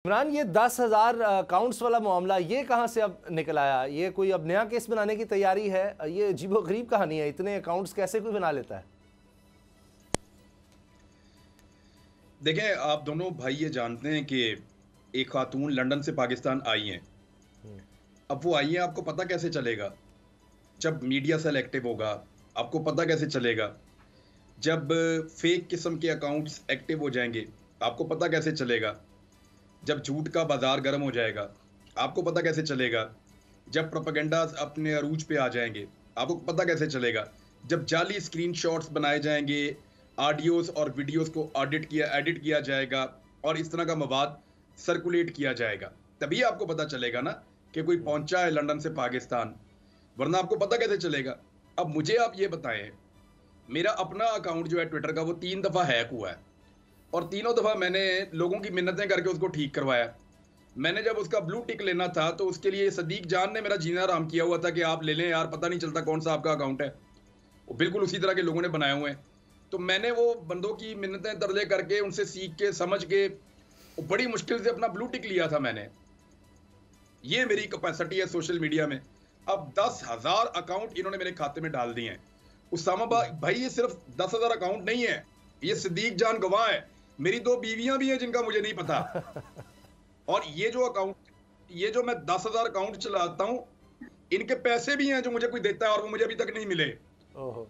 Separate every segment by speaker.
Speaker 1: इमरान, ये 10,000 अकाउंट्स वाला मामला ये कहाँ से अब निकल आया? ये कोई अब नया केस बनाने की तैयारी है? ये अजीबोगरीब कहानी है। इतने अकाउंट्स कैसे कोई बना लेता है?
Speaker 2: देखें, आप दोनों भाई ये जानते हैं कि एक खातून लंदन से पाकिस्तान आई हैं। अब वो आई हैं, आपको पता कैसे चलेगा? जब मीडिया सेलेक्टिव होगा, आपको पता कैसे चलेगा? जब फेक किस्म के अकाउंट्स एक्टिव हो जाएंगे, आपको पता कैसे चलेगा? जब झूठ का बाजार गर्म हो जाएगा, आपको पता कैसे चलेगा? जब प्रोपेगेंडा अपने अरूज पे आ जाएंगे, आपको पता कैसे चलेगा? जब जाली स्क्रीनशॉट्स बनाए जाएंगे, ऑडियोज और वीडियोस को एडिट किया जाएगा और इस तरह का मवाद सर्कुलेट किया जाएगा, तभी आपको पता चलेगा ना कि कोई पहुंचा है लंदन से पाकिस्तान, वरना आपको पता कैसे चलेगा? अब मुझे आप ये बताएं, मेरा अपना अकाउंट जो है ट्विटर का, वो 3 दफ़ा हैक हुआ है और तीनों दफ़ा मैंने लोगों की मिन्नतें करके उसको ठीक करवाया। मैंने जब उसका ब्लू टिक लेना था तो उसके लिए सदीक जान ने मेरा जीना आराम किया हुआ था कि आप ले लें यार, पता नहीं चलता कौन सा आपका अकाउंट है। वो बिल्कुल उसी तरह के लोगों ने बनाए हुए हैं। तो मैंने वो बंदों की मिन्नतें तरले करके, उनसे सीख के, समझ के, बड़ी मुश्किल से अपना ब्लू टिक लिया था मैंने। ये मेरी कैपेसिटी है सोशल मीडिया में। अब 10,000 अकाउंट इन्होंने मेरे खाते में डाल दिए हैं। उसामा भाई, ये सिर्फ 10,000 अकाउंट नहीं है, ये सदीक जान गवाह है। मेरी 2 बीवियां भी हैं जिनका मुझे नहीं पता। और ये जो मैं 10,000 अकाउंट चलाता हूं, इनके पैसे भी हैं जो मुझे कोई देता है और वो मुझे अभी तक नहीं मिले।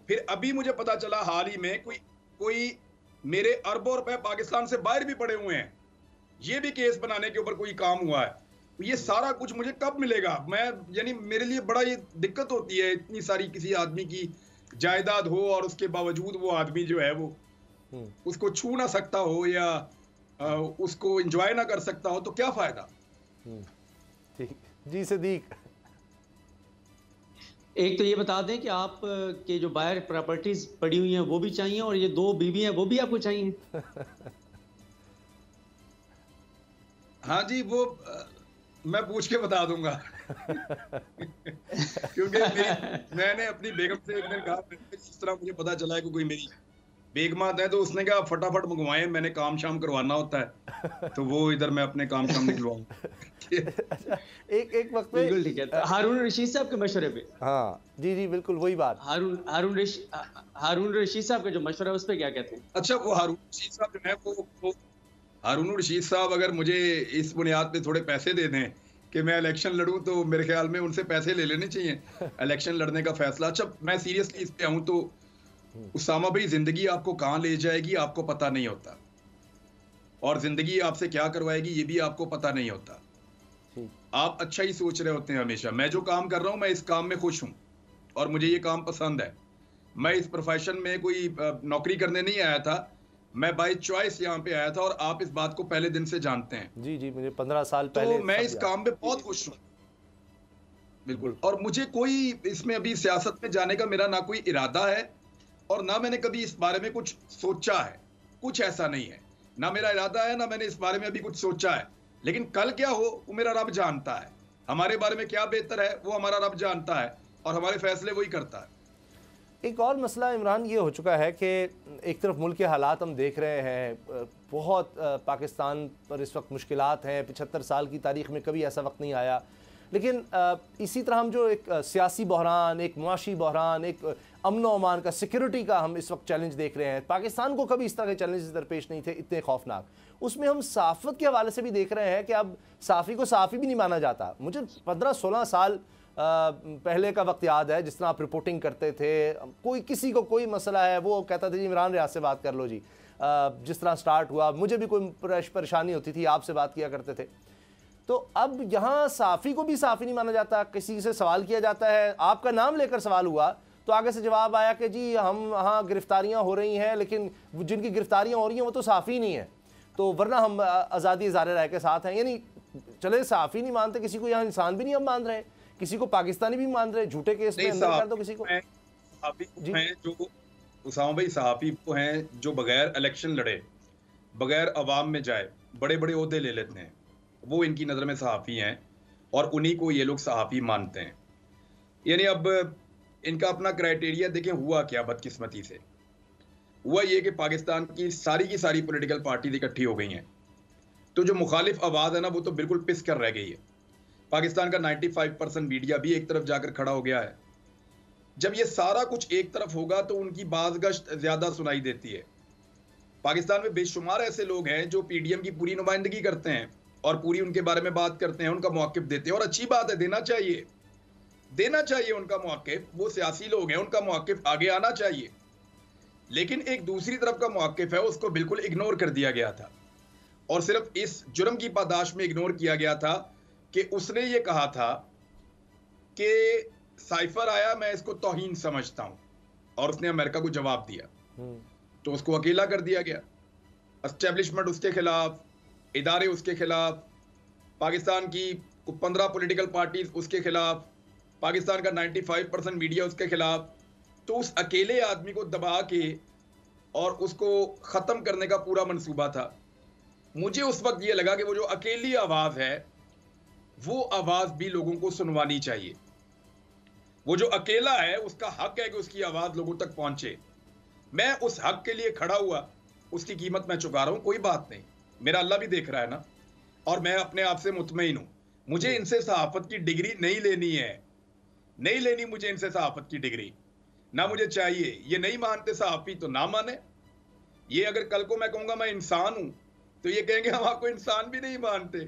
Speaker 2: फिर अभी मुझे पता चला हाल ही में कोई मेरे अरबों रुपए पाकिस्तान से बाहर भी पड़े हुए हैं। ये भी केस बनाने के ऊपर कोई काम हुआ है। ये सारा कुछ मुझे कब मिलेगा? यानी मेरे लिए बड़ा ये दिक्कत होती है, इतनी सारी किसी आदमी की जायदाद हो और उसके बावजूद वो आदमी जो है वो उसको छू ना सकता हो या उसको एंजॉय ना कर सकता हो, तो क्या फायदा?
Speaker 1: ठीक जी सदीक।
Speaker 3: एक तो ये बता दें कि आप के जो बाहर प्रॉपर्टीज पड़ी हुई हैं वो भी चाहिए और ये 2 बीवी हैं वो भी आपको चाहिए।
Speaker 2: हाँ जी, वो मैं पूछ के बता दूंगा। क्योंकि मैंने अपनी बेगम से एक दिन कहा, इस तरह मुझे पता चला है कि कोई मेरी बेगमात है, तो उसने कहा फटाफट मंगवाए, मैंने काम शाम करवाना होता है तो वो इधर मैं अपने काम शाम निकलवाऊं।
Speaker 1: अच्छा, एक वक्त में
Speaker 3: बिल्कुल ठीक है। हारून रशीद साहब के मशवरे पे,
Speaker 1: हाँ जी बिल्कुल वही बात।
Speaker 3: हारून रशीद साहब का जो मशवरा है उस पर क्या कहते हैं?
Speaker 2: अच्छा, वो हारून रशीद साहब जो है वो हारून रशीद साहब अगर मुझे इस बुनियाद पे थोड़े पैसे दे दें कि मैं इलेक्शन लड़ूं, तो मेरे ख्याल में उनसे पैसे ले लेने चाहिए इलेक्शन लड़ने का फैसला। अच्छा, मैं सीरियसली इस पे आऊं तो उसामा भाई, जिंदगी आपको कहां ले जाएगी आपको पता नहीं होता, और जिंदगी आपसे क्या करवाएगी ये भी आपको पता नहीं होता। आप अच्छा ही सोच रहे होते हैं हमेशा। मैं जो काम कर रहा हूं, मैं इस काम में खुश हूं और मुझे ये काम पसंद है। मैं इस प्रोफेशन में कोई नौकरी करने नहीं आया था, मैं बाय चॉइस यहाँ पे आया था और आप इस बात को पहले दिन से जानते हैं।
Speaker 1: जी मुझे 15 साल पहले
Speaker 2: तो मैं इस काम में बहुत खुश हूँ, बिल्कुल। और मुझे कोई इसमें अभी सियासत में जाने का मेरा ना कोई इरादा है और ना मैंने कभी इस बारे में कुछ सोचा है। कुछ ऐसा नहीं है, ना मेरा इरादा है, ना मैंने इस बारे में अभी कुछ सोचा है। लेकिन कल क्या हो वो मेरा रब जानता है। हमारे बारे में क्या बेहतर है वो हमारा रब जानता है और हमारे फैसले वही करता है।
Speaker 1: एक और मसला इमरान ये हो चुका है कि एक तरफ मुल्क के हालात हम देख रहे हैं, बहुत पाकिस्तान पर इस वक्त मुश्किलात हैं। 75 साल की तारीख़ में कभी ऐसा वक्त नहीं आया। लेकिन इसी तरह हम जो एक सियासी बहरान, एक मुआशी बहरान, एक अमन व अमान का, सिक्योरिटी का हम इस वक्त चैलेंज देख रहे हैं। पाकिस्तान को कभी इस तरह के चैलेंजेस दरपेश नहीं थे इतने खौफनाक। उसमें हम सहाफ़त के हवाले से भी देख रहे हैं कि अब सहाफ़ी को सहाफ़ी भी नहीं माना जाता। मुझे 15-16 साल पहले का वक्त याद है जिस तरह आप रिपोर्टिंग करते थे। कोई किसी को कोई मसला है वो कहता था जी इमरान रियाज से बात कर लो जी। जिस तरह स्टार्ट हुआ, मुझे भी कोई परेशानी होती थी, आपसे बात किया करते थे। तो अब यहाँ साफ़ी को भी साफ़ी नहीं माना जाता। किसी से सवाल किया जाता है, आपका नाम लेकर सवाल हुआ तो आगे से जवाब आया कि जी हम वहाँ गिरफ्तारियाँ हो रही हैं, लेकिन जिनकी गिरफ्तारियाँ हो रही हैं वो तो साफ़ी नहीं है, तो वरना हम आज़ादी इज़हार राय के साथ हैं। यानी चले साफ़ी नहीं मानते किसी को, यहाँ इंसान भी नहीं हम मान रहे, किसी को पाकिस्तानी भी मान रहे, झूठे केस में अंदर कर दो किसी को।
Speaker 2: जो उसामा भाई सहाफ़ी को हैं जो बगैर इलेक्शन लड़े, बगैर अवाम में जाए, बड़े बड़े ओहदे ले लेते हैं, वो इनकी नज़र में सहाफ़ी हैं और उन्हीं को ये लोग सहाफ़ी मानते हैं। यानी अब इनका अपना क्राइटेरिया देखें, हुआ क्या बदकिस्मती से। हुआ ये कि पाकिस्तान की सारी पॉलिटिकल पार्टीज इकट्ठी हो गई हैं। तो जो मुखालिफ आवाज़ है ना वो तो बिल्कुल पिस कर रह गई है। पाकिस्तान का 95% मीडिया भी एक तरफ जाकर खड़ा हो गया है। जब ये सारा कुछ एक तरफ होगा तो उनकी बाज़गश्त ज़्यादा सुनाई देती है। पाकिस्तान में बेशुमार ऐसे लोग हैं जो पीडीएम की पूरी नुमाइंदगी करते हैं और पूरी उनके बारे में बात करते हैं, उनका मौक़िफ़ देते हैं, और अच्छी बात है, देना चाहिए उनका मौक़िफ़। वो सियासी लोग हैं, उनका मौक़िफ़ आगे आना चाहिए। लेकिन एक दूसरी तरफ का मौक़िफ़ है उसको बिल्कुल इग्नोर कर दिया गया था, और सिर्फ इस जुर्म की पादाश में इग्नोर किया गया था कि उसने ये कहा था कि साइफर आया, मैं इसको तौहीन समझता हूं, और उसने अमेरिका को जवाब दिया, तो उसको अकेला कर दिया गया। एस्टेब्लिशमेंट उसके खिलाफ, इदारे उसके खिलाफ, पाकिस्तान की 15 पॉलिटिकल पार्टीज उसके खिलाफ, पाकिस्तान का 95% मीडिया उसके खिलाफ। तो उस अकेले आदमी को दबा के और उसको ख़त्म करने का पूरा मंसूबा था। मुझे उस वक्त ये लगा कि वो जो अकेली आवाज़ है वो आवाज़ भी लोगों को सुनवानी चाहिए। वो जो अकेला है उसका हक है कि उसकी आवाज़ लोगों तक पहुंचे। मैं उस हक के लिए खड़ा हुआ, उसकी कीमत मैं चुका रहा हूं, कोई बात नहीं, मेरा अल्लाह भी देख रहा है ना, और मैं अपने आप से मुतमईन हूं। मुझे इनसे सहाफत की डिग्री नहीं लेनी मुझे इनसे सहाफत की डिग्री, ना मुझे चाहिए। ये नहीं मानते सहाफ़ी तो ना माने। ये अगर कल को मैं कहूँगा मैं इंसान हूँ तो ये कहेंगे हम आपको इंसान भी नहीं मानते।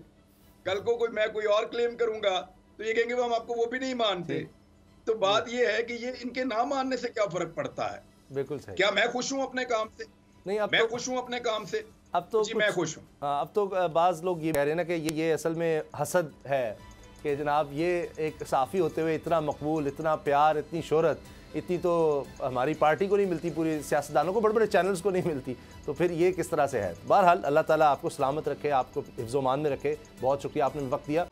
Speaker 2: कल को मैं कोई और क्लेम करूँगा तो ये कहेंगे हम आपको वो भी नहीं मानते। तो बात ये है कि ये इनके ना मानने से क्या फ़र्क पड़ता है?
Speaker 1: बिल्कुल सही।
Speaker 2: क्या मैं खुश हूँ अपने काम से?
Speaker 1: नहीं, अब
Speaker 2: मैं खुश हूँ अपने काम से।
Speaker 1: अब तो
Speaker 2: जी मैं खुश हूँ।
Speaker 1: हाँ, अब तो बाज़ लोग ये कह रहे हैं ना कि ये असल में हसद है कि जनाब ये एक साफ़ी होते हुए इतना मकबूल, इतना प्यार, इतनी शोहरत, इतनी तो हमारी पार्टी को नहीं मिलती, पूरी सियासतदानों को, बड़े बड़े चैनल्स को नहीं मिलती, तो फिर ये किस तरह से है। बहरहाल अल्लाह ताला आपको सलामत रखे, आपको हिफ्ज़-ओ-मान में रखे। बहुत शुक्रिया, आपने वक्त दिया।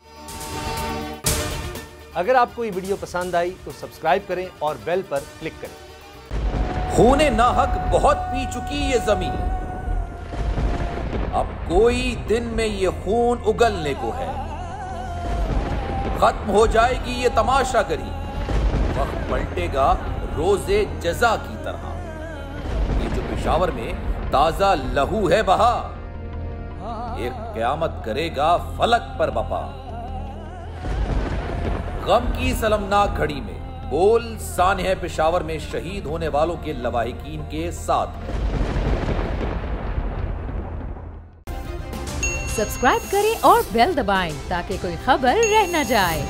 Speaker 1: अगर आपको ये वीडियो पसंद आई तो सब्सक्राइब करें और बेल पर क्लिक करें।
Speaker 4: खूने नाहक बहुत पी चुकी ये जमीन, अब कोई दिन में ये खून उगलने को है। खत्म हो जाएगी ये तमाशागरी, वक्त पलटेगा रोजे जजा की तरह। ये जो पेशावर में ताजा लहू है बहा, एक क़यामत करेगा फलक पर बपा। गम की सलमनाक घड़ी में बोल सानह पेशावर में शहीद होने वालों के लवाहिकीन के साथ।
Speaker 5: सब्सक्राइब करें और बेल दबाएं ताकि कोई खबर रह न जाए।